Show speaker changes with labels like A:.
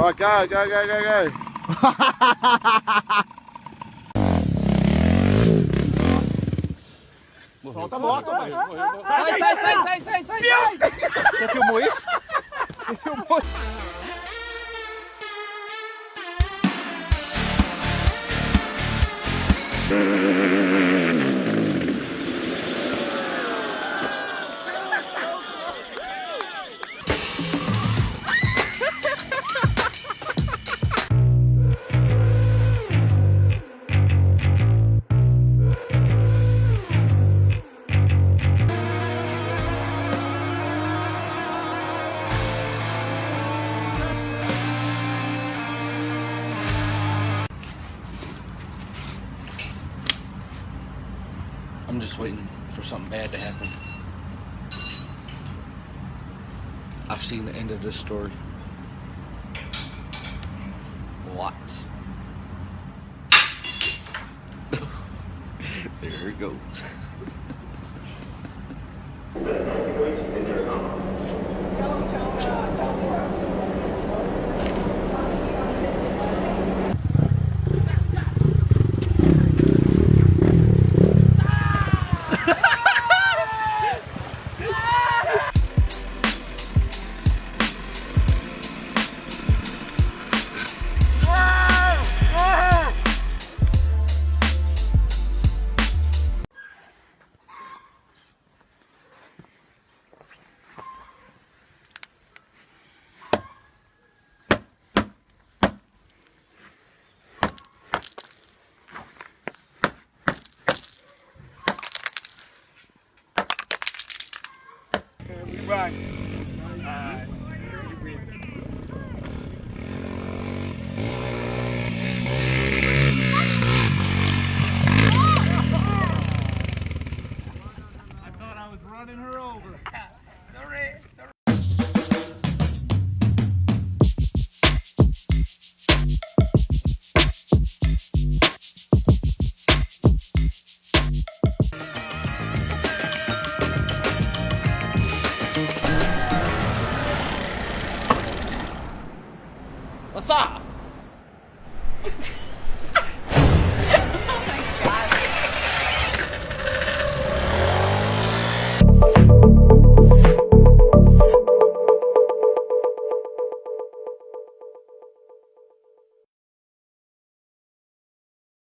A: Right, go, go, go, go, go. Solta a moto, velho.
B: Sai, sai, sai, sai, sai, sai, sai.
A: Você filmou isso? Você filmou isso?
B: I'm just waiting for something bad to happen. I've seen the end of this story. Watch. There it goes.
A: Right. I thought I was running her over. Sorry.
B: What's up?